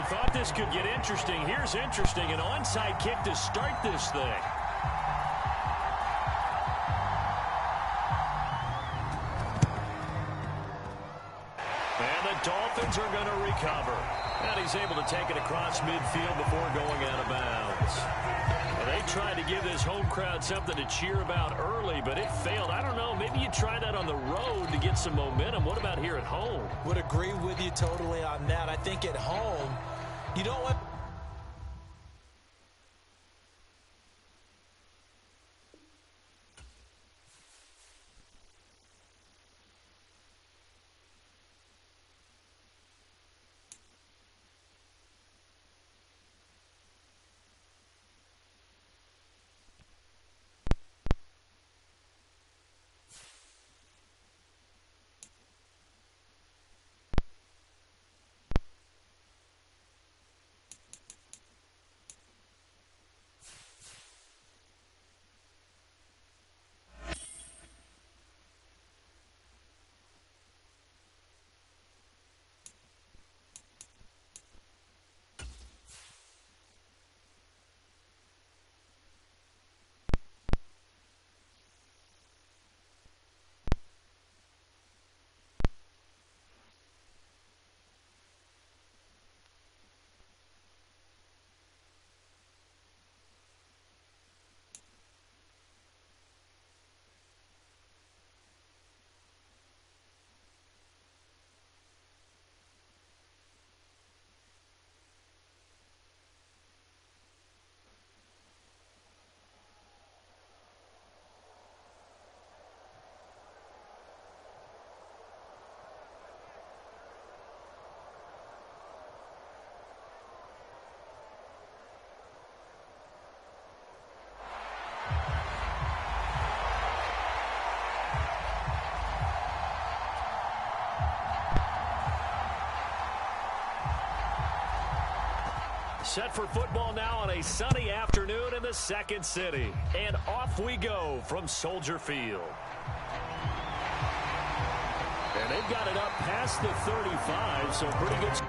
thought this could get interesting. Here's interesting. An onside kick to start this thing. And the Dolphins are going to recover. And he's able to take it across midfield before going out of bounds. Well, they tried to give this home crowd something to cheer about early, but it failed. I don't know. Maybe you try that on the road to get some momentum. What about here at home? Would agree with you totally on that. I think at home, you don't want... Set for football now on a sunny afternoon in the second city. And off we go from Soldier Field. And they've got it up past the 35, so pretty good.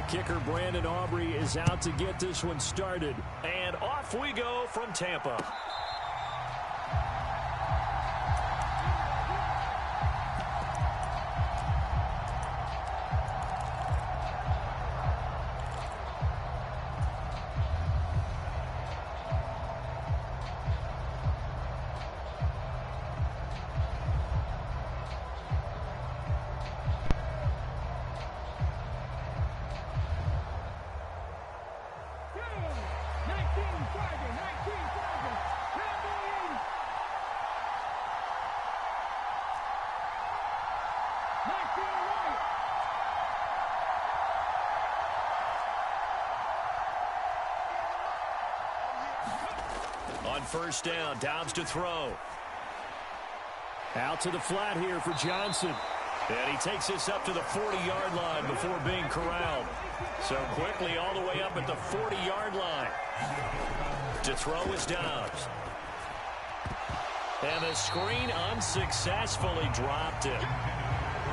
Kicker Brandon Aubrey is out to get this one started. And off we go from Tampa. On first down, Dobbs to throw. Out to the flat here for Johnson. And he takes this up to the 40-yard line before being corralled. So quickly all the way up at the 40-yard line. To throw is Dobbs. And the screen unsuccessfully dropped him.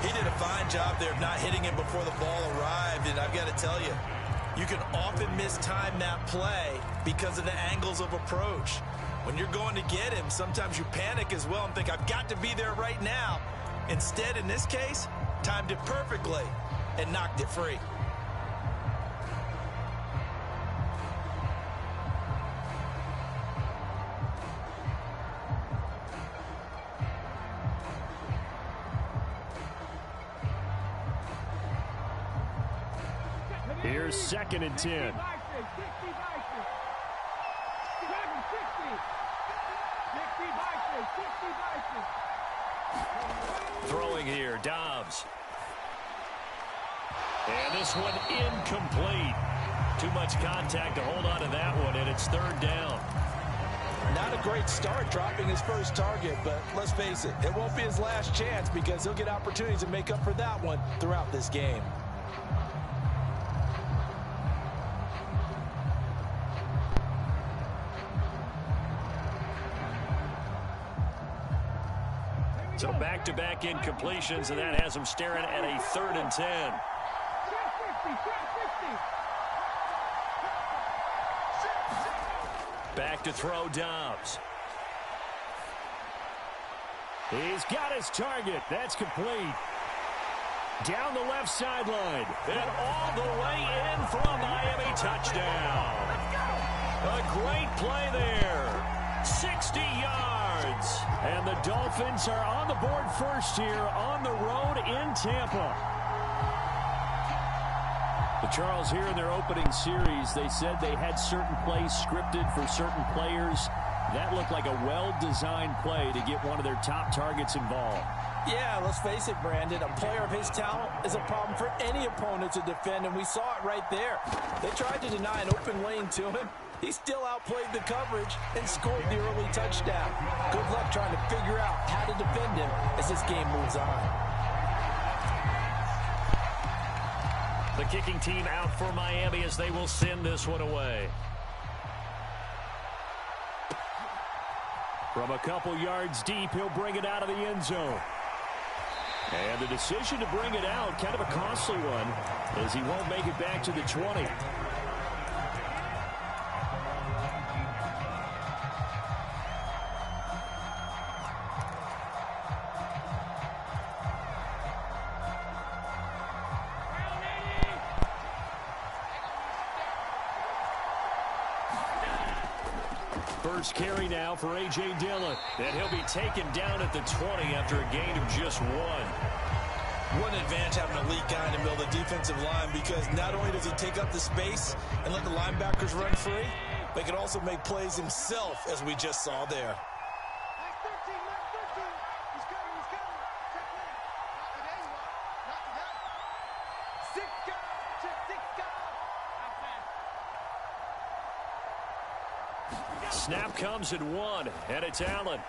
He did a fine job there of not hitting him before the ball arrived. And I've got to tell you, you can often mistime that play because of the angles of approach. When you're going to get him, sometimes you panic as well and think, I've got to be there right now. Instead, in this case, timed it perfectly and knocked it free. Here's 2nd and 10. Throwing here, Dobbs. And this one incomplete. Too much contact to hold on to that one, and it's 3rd down. Not a great start dropping his first target, but let's face it, it won't be his last chance because he'll get opportunities to make up for that one throughout this game. So back-to-back incompletions, and that has him staring at a 3rd and 10. Back to throw, Dobbs. He's got his target. That's complete. Down the left sideline. And all the way in for a Miami touchdown. A great play there. 60 yards. And the Dolphins are on the board first here on the road in Tampa. The Charles, here in their opening series, they said they had certain plays scripted for certain players. That looked like a well-designed play to get one of their top targets involved. Yeah, let's face it, Brandon. A player of his talent is a problem for any opponent to defend, and we saw it right there. They tried to deny an open lane to him. He still outplayed the coverage and scored the early touchdown. Good luck trying to figure out how to defend him as this game moves on. The kicking team out for Miami as they will send this one away. From a couple yards deep, he'll bring it out of the end zone. And the decision to bring it out, kind of a costly one, as he won't make it back to the 20. First carry now for A.J. Dillon. And he'll be taken down at the 20 after a gain of just 1. What an advantage having an elite guy in the middle of the defensive line, because not only does he take up the space and let the linebackers run free, but he can also make plays himself, as we just saw there. Snap comes at 1, and it's Allen.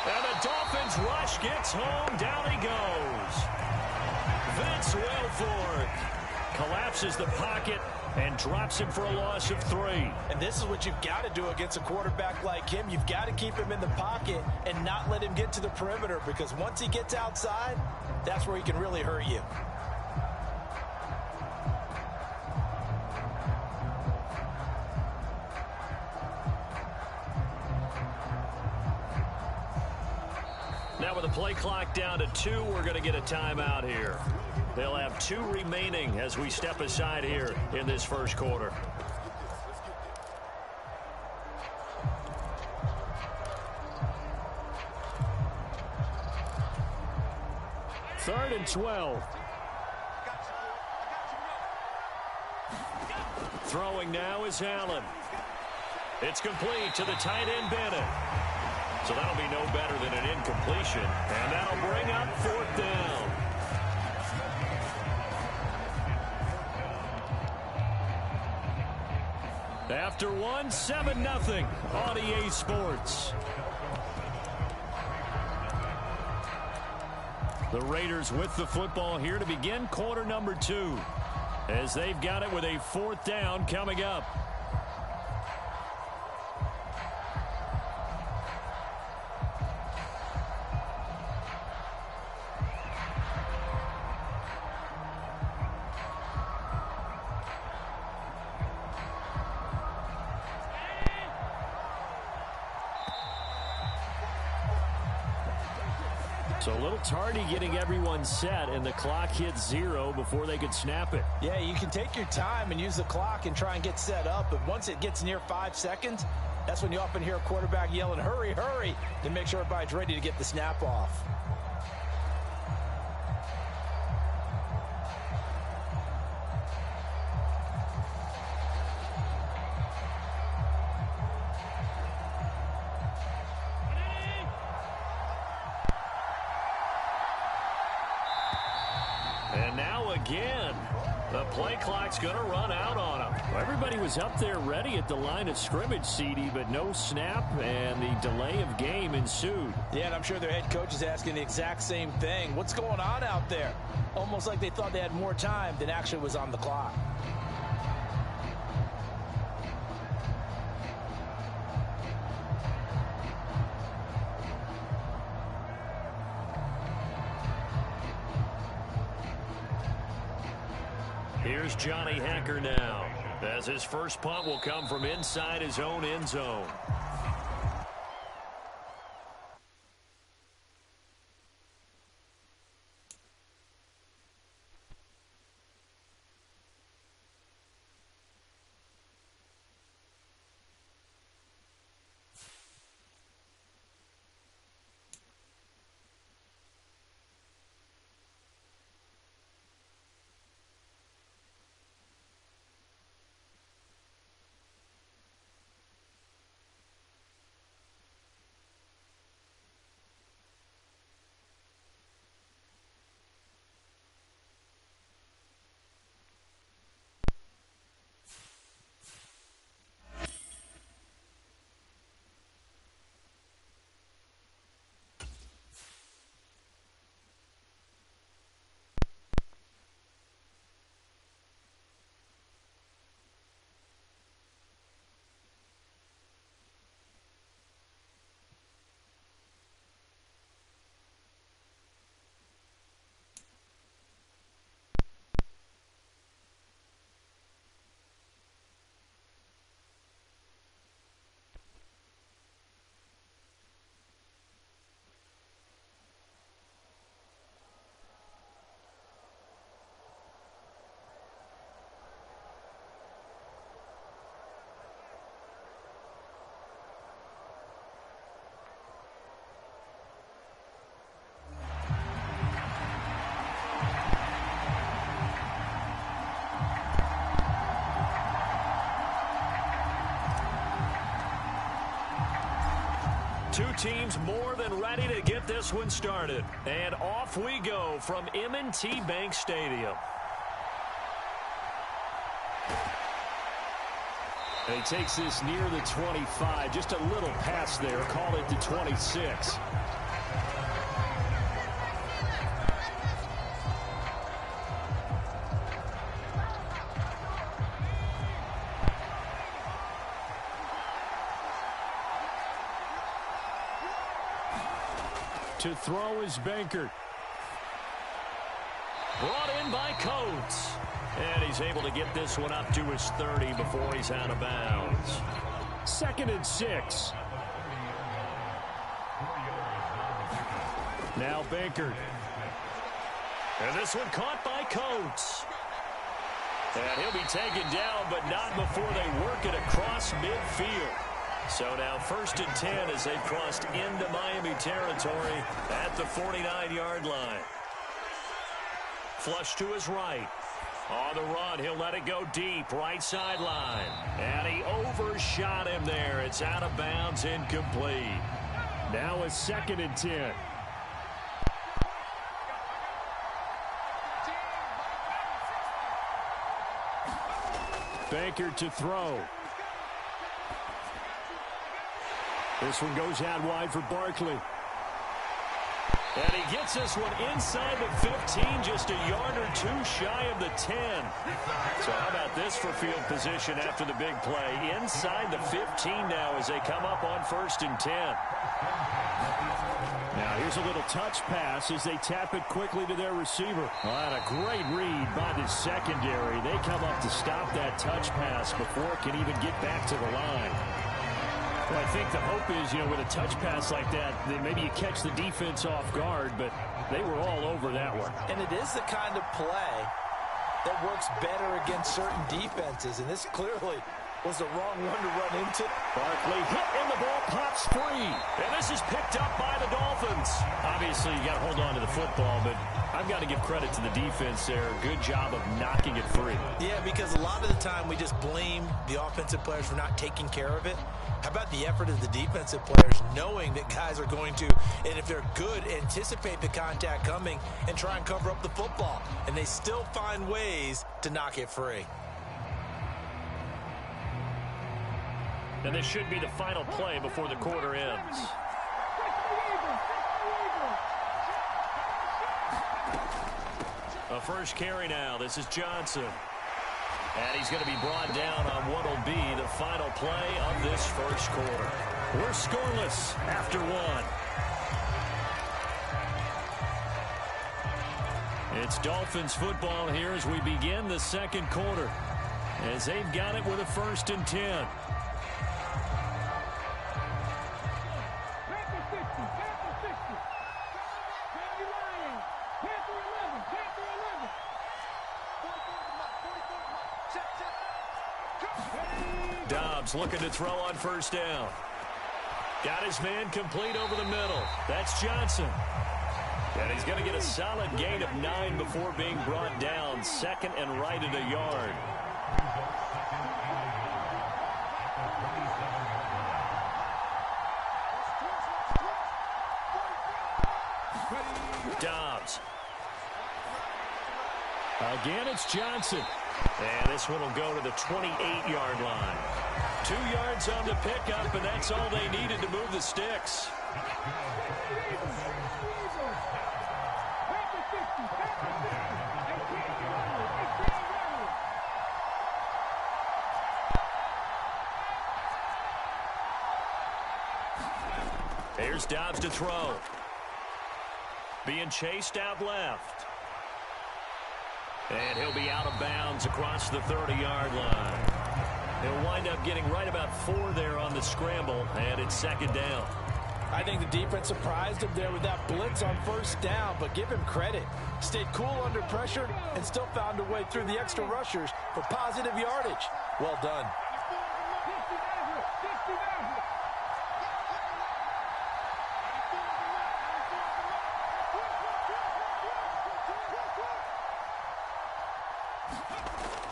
And the Dolphins rush gets home. Down he goes. Vince Wilfork collapses the pocket and drops him for a loss of 3. And this is what you've got to do against a quarterback like him. You've got to keep him in the pocket and not let him get to the perimeter, because once he gets outside, that's where he can really hurt you. Now with the play clock down to 2, we're going to get a timeout here. They'll have 2 remaining as we step aside here in this first quarter. Third and 12. Throwing now is Allen. It's complete to the tight end, Bennett. So that'll be no better than an incompletion. And that'll bring up 4th down. After one, 7-0 on EA Sports. The Raiders with the football here to begin quarter number 2, as they've got it with a 4th down coming up. So a little tardy getting everyone set, and the clock hits 0 before they could snap it. Yeah, you can take your time and use the clock and try and get set up, but once it gets near 5 seconds, that's when you often hear a quarterback yelling, hurry, hurry, to make sure everybody's ready to get the snap off. And now again, the play clock's going to run out on him. Well, everybody was up there ready at the line of scrimmage, CD, but no snap, and the delay of game ensued. Yeah, and I'm sure their head coach is asking the exact same thing. What's going on out there? Almost like they thought they had more time than actually was on the clock. Here's Johnny Hecker now, as his first punt will come from inside his own end zone. Two teams more than ready to get this one started. And off we go from M&T Bank Stadium. And he takes this near the 25. Just a little pass there. Call it the 26. To throw is Bankert. Brought in by Coates. And he's able to get this one up to his 30 before he's out of bounds. 2nd and 6. Now Bankert. And this one caught by Coates. And he'll be taken down, but not before they work it across midfield. So now 1st and 10 as they've crossed into Miami territory at the 49-yard line. Flush to his right. On the run, he'll let it go deep, right sideline. And he overshot him there. It's out of bounds, incomplete. Now a 2nd and 10. Bankert to throw. This one goes out wide for Barkley. And he gets this one inside the 15, just a yard or two shy of the 10. So how about this for field position after the big play? Inside the 15 now as they come up on 1st and 10. Now here's a little touch pass as they tap it quickly to their receiver. Well, and a great read by the secondary. They come up to stop that touch pass before it can even get back to the line. Well, I think the hope is, with a touch pass like that, then maybe you catch the defense off guard, but they were all over that one. And it is the kind of play that works better against certain defenses, and this clearly was the wrong one to run into. Barkley hit and the ball pops free. And this is picked up by the Dolphins. Obviously, you got to hold on to the football, but I've got to give credit to the defense there. Good job of knocking it free. Yeah, because a lot of the time we just blame the offensive players for not taking care of it. How about the effort of the defensive players knowing that guys are going to, and if they're good, anticipate the contact coming and try and cover up the football. And they still find ways to knock it free. And this should be the final play before the quarter ends. A first carry now. This is Johnson. And he's going to be brought down on what will be the final play of this first quarter. We're scoreless after one. It's Dolphins football here as we begin the second quarter. As they've got it with a 1st and 10. Dobbs looking to throw on 1st down. Got his man complete over the middle. That's Johnson. And he's going to get a solid gain of 9 before being brought down. 2nd and right at a yard. Dobbs. Again, it's Johnson. And this one will go to the 28-yard line. 2 yards on the pickup, and that's all they needed to move the sticks. Here's Dobbs to throw. Being chased out left. And he'll be out of bounds across the 30-yard line. He'll wind up getting right about 4 there on the scramble, and it's 2nd down. I think the defense surprised him there with that blitz on 1st down, but give him credit. Stayed cool under pressure and still found a way through the extra rushers for positive yardage. Well done.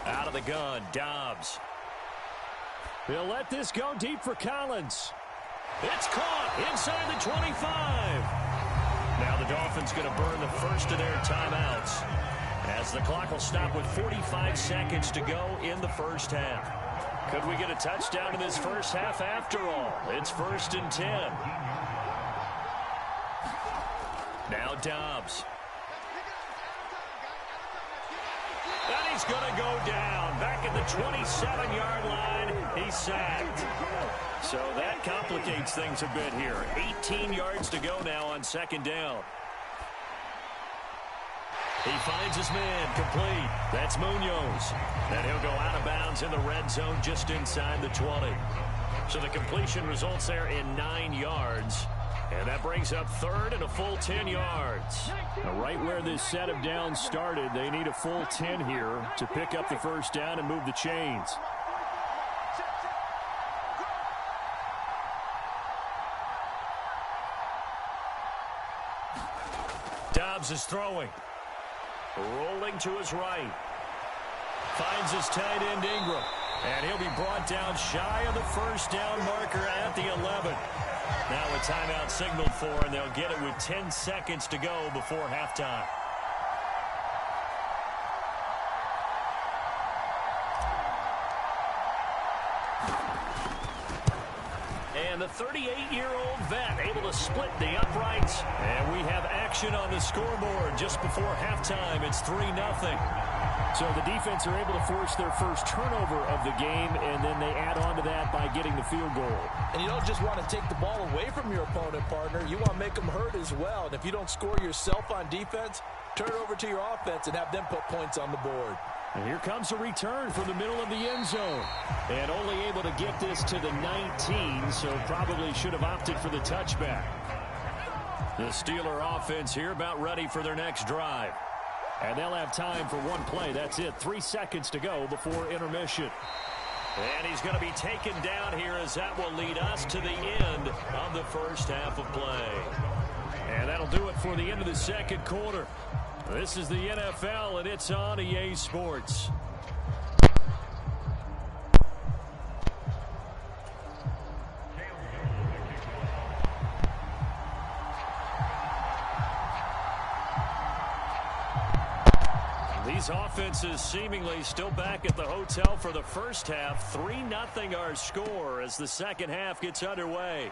Out of the gun, Dobbs. He'll let this go deep for Collins. It's caught inside the 25. Now the Dolphins going to burn the first of their timeouts as the clock will stop with 45 seconds to go in the first half. Could we get a touchdown in this first half after all? It's 1st and 10. Now Dobbs. And he's going to go down. Back at the 27-yard line, he's sacked. So that complicates things a bit here. 18 yards to go now on 2nd down. He finds his man complete. That's Munoz. And he'll go out of bounds in the red zone just inside the 20. So the completion results there in 9 yards. And that brings up 3rd and a full 10 yards. Now, right where this set of downs started, they need a full 10 here to pick up the 1st down and move the chains. Dobbs is throwing. Rolling to his right. Finds his tight end Ingram. And he'll be brought down shy of the 1st down marker at the 11. Now a timeout signaled for, and they'll get it with 10 seconds to go before halftime. And the 38-year-old vet able to split the uprights. And we have action on the scoreboard just before halftime. It's 3-0. So the defense are able to force their first turnover of the game, and then they add on to that by getting the field goal. And you don't just want to take the ball away from your opponent, partner. You want to make them hurt as well. And if you don't score yourself on defense, turn it over to your offense and have them put points on the board. And here comes a return from the middle of the end zone. And only able to get this to the 19, so probably should have opted for the touchback. The Steeler offense here about ready for their next drive. And they'll have time for one play. That's it. 3 seconds to go before intermission. And he's going to be taken down here as that will lead us to the end of the first half of play. And that'll do it for the end of the second quarter. This is the NFL, and it's on EA Sports. These offenses seemingly still back at the hotel for the first half. 3-0 our score as the second half gets underway.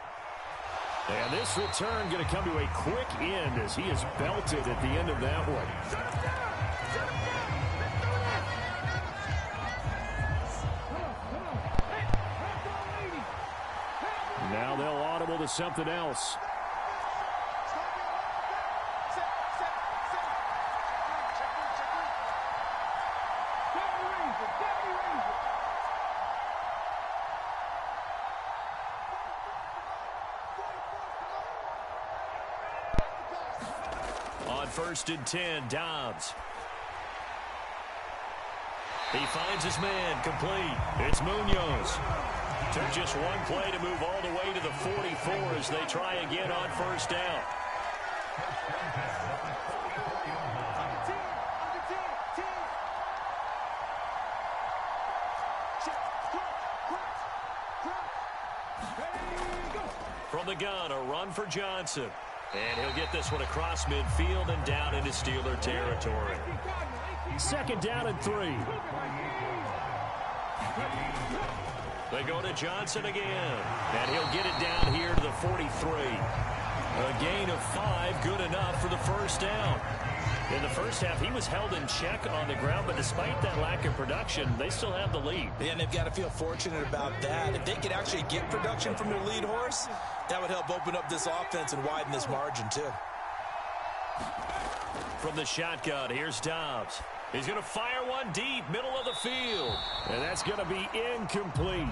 And this return going to come to a quick end as he is belted at the end of that one. Now they'll audible to something else. First and 10, Dobbs. He finds his man, complete. It's Munoz. Took just one play to move all the way to the 44 as they try again on first down. From the gun, a run for Johnson. And he'll get this one across midfield and down into Steeler territory. Second down and 3. They go to Johnson again. And he'll get it down here to the 43. A gain of 5, good enough for the first down. In the first half, he was held in check on the ground, but despite that lack of production, they still have the lead. Yeah, and they've got to feel fortunate about that. If they could actually get production from their lead horse, that would help open up this offense and widen this margin, too. From the shotgun, here's Dobbs. He's going to fire one deep, middle of the field. And that's going to be incomplete.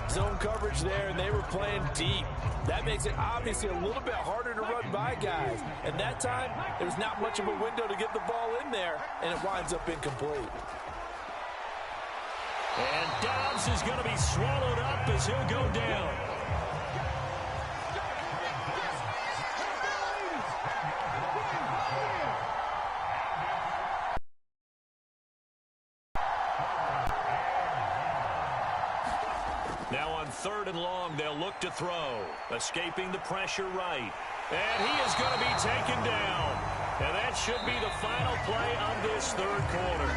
Zone coverage there, and they were playing deep. That makes it obviously a little bit harder to run by guys. And that time, there's not much of a window to get the ball in there, and it winds up incomplete. And Dobbs is going to be swallowed up as he'll go down. Now on 3rd and long, they'll look to throw. Escaping the pressure right. And he is going to be taken down. And that should be the final play of this third quarter.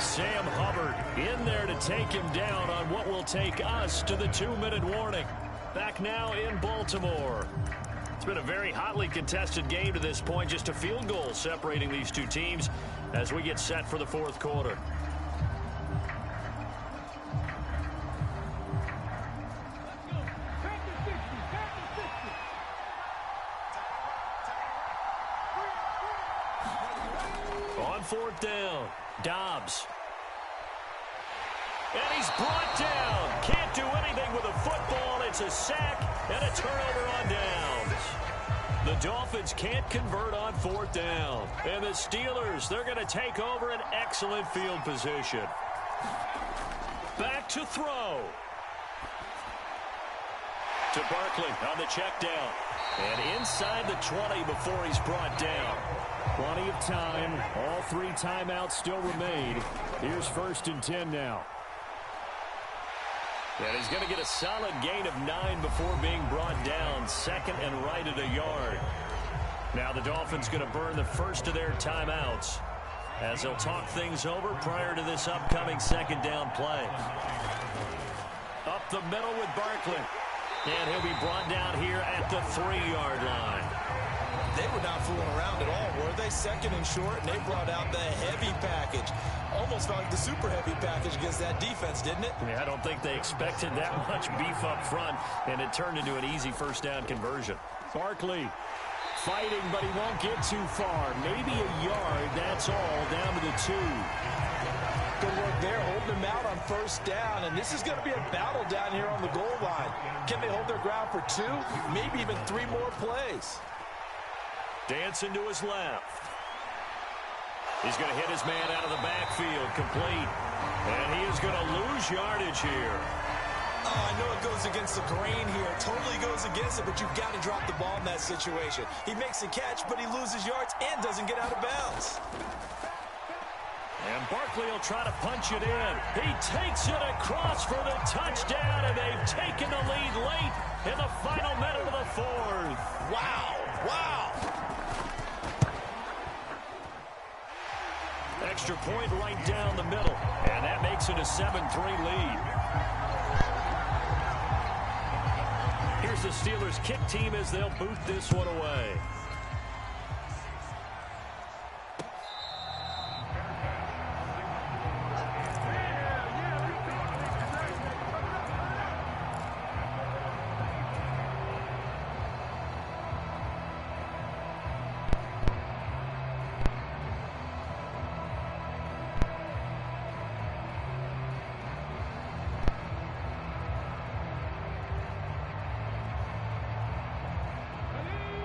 Sam Hubbard in there to take him down on what will take us to the 2-minute warning. Back now in Baltimore. It's been a very hotly contested game to this point. Just a field goal separating these two teams as we get set for the fourth quarter. On 4th down, Dobbs. And he's brought down. Can't do anything with a football. It's a sack and a turnover on downs. The Dolphins can't convert on 4th down. And the Steelers, they're going to take over an excellent field position. Back to throw. To Barkley on the check down. And inside the 20 before he's brought down. Plenty of time. All 3 timeouts still remain. Here's 1st and 10 now. And he's going to get a solid gain of 9 before being brought down. 2nd and right at a yard. Now the Dolphins going to burn the first of their timeouts as they'll talk things over prior to this upcoming 2nd down play. Up the middle with Barkley. And he'll be brought down here at the 3-yard line. They were not fooling around at all, were they? Second and short, and they brought out the heavy package. Almost felt like the super heavy package against that defense, didn't it? Yeah, I don't think they expected that much beef up front, and it turned into an easy first down conversion. Barkley fighting, but he won't get too far. Maybe a yard, that's all, down to the 2. Good work there, holding them out on first down, and this is going to be a battle down here on the goal line. Can they hold their ground for 2, maybe even 3 more plays? Dancing to his left. He's going to hit his man out of the backfield, complete. And he is going to lose yardage here. Oh, I know it goes against the grain here. Totally goes against it, but you've got to drop the ball in that situation. He makes a catch, but he loses yards and doesn't get out of bounds. And Barkley will try to punch it in. He takes it across for the touchdown, and they've taken the lead late in the final minute of the 4th. Wow, wow. Extra point right down the middle, and that makes it a 7-3 lead. Here's the Steelers' kick team as they'll boot this one away.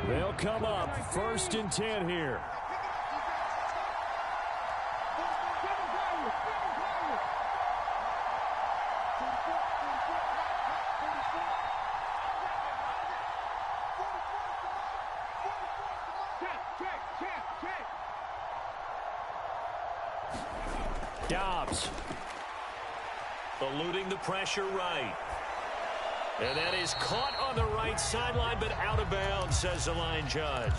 They'll come up 1st and 10 here. Dobbs eluding the pressure right. And that is caught on the right sideline, but out of bounds, says the line judge.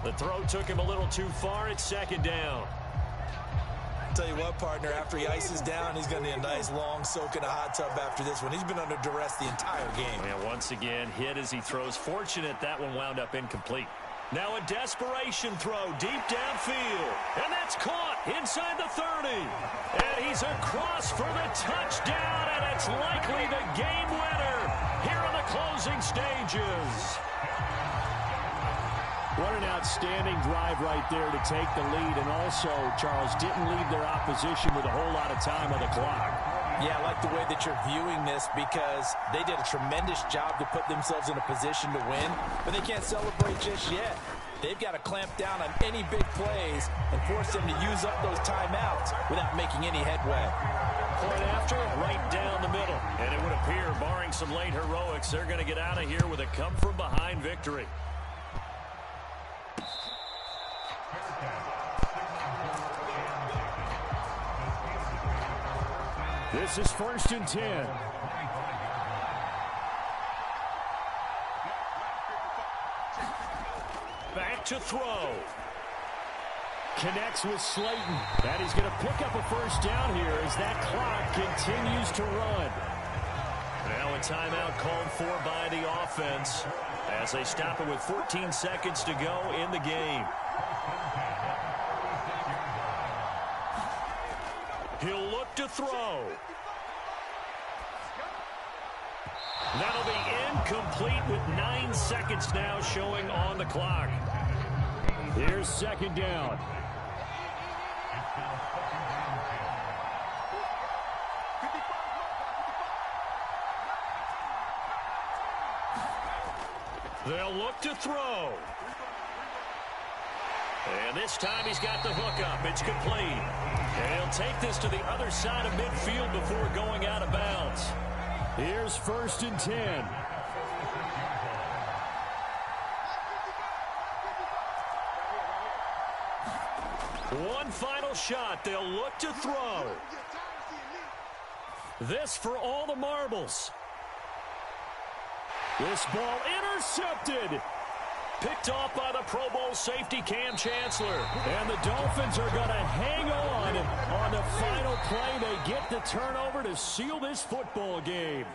The throw took him a little too far. It's 2nd down. Tell you what, partner, after he ices down, he's going to need a nice long soak in a hot tub after this one. He's been under duress the entire game. And once again, hit as he throws. Fortunate that one wound up incomplete. Now a desperation throw deep downfield. And that's caught inside the 30. And he's across for the touchdown, and it's likely the game winner here in the closing stages. What an outstanding drive right there to take the lead. And also, Charles, didn't leave their opposition with a whole lot of time on the clock. Yeah, I like the way that you're viewing this because they did a tremendous job to put themselves in a position to win, but they can't celebrate just yet. They've got to clamp down on any big plays and force them to use up those timeouts without making any headway. Point after, right down the middle. And it would appear, barring some late heroics, they're going to get out of here with a come-from-behind victory. This is 1st and 10. Back to throw. Connects with Slayton. And he's going to pick up a first down here as that clock continues to run. Now a timeout called for by the offense as they stop it with 14 seconds to go in the game. He'll look to throw. That'll be incomplete with 9 seconds now showing on the clock. Here's 2nd down. They'll look to throw. And this time he's got the hook up. It's complete. And he'll take this to the other side of midfield before going out of bounds. Here's 1st and 10. One final shot. They'll look to throw. This for all the marbles. This ball intercepted. Picked off by the Pro Bowl safety Cam Chancellor. And the Dolphins are going to hang on the final play. They get the turnover to seal this football game.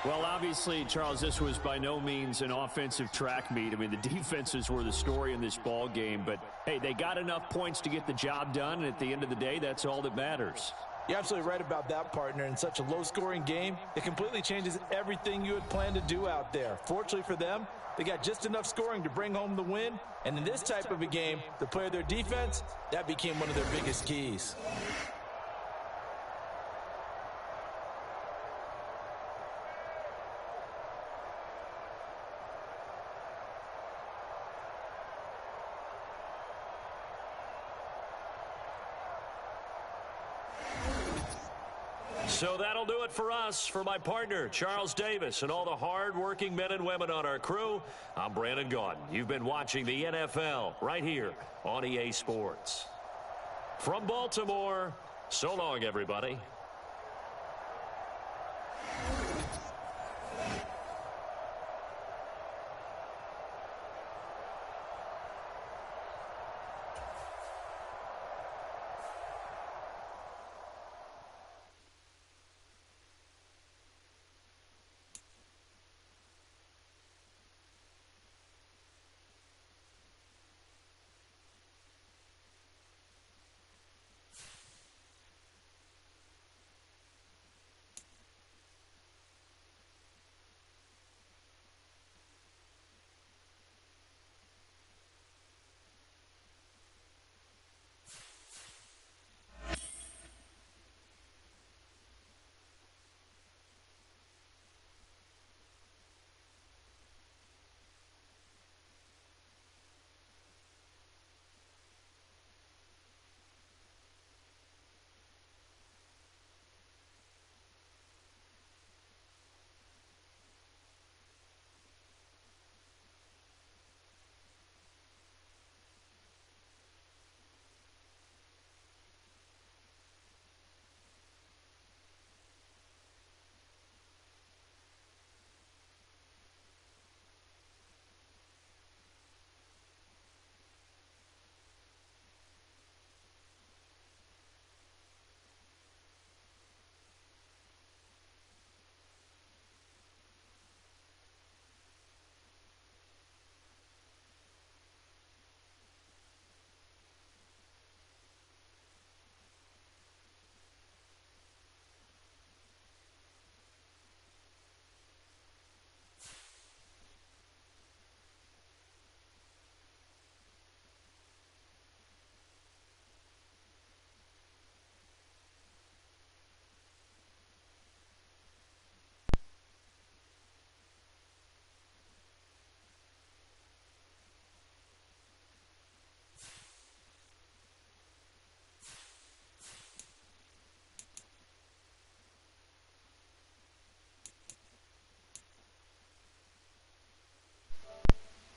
Well, obviously, Charles, this was by no means an offensive track meet. I mean, the defenses were the story in this ball game. But, hey, they got enough points to get the job done. And at the end of the day, that's all that matters. You're absolutely right about that, partner. In such a low-scoring game, it completely changes everything you had planned to do out there. Fortunately for them, they got just enough scoring to bring home the win. And in this type of a game, to play their defense, that became one of their biggest keys. So that'll do it for us. For my partner, Charles Davis, and all the hard-working men and women on our crew, I'm Brandon Gaudin. You've been watching the NFL right here on EA Sports. From Baltimore, so long, everybody.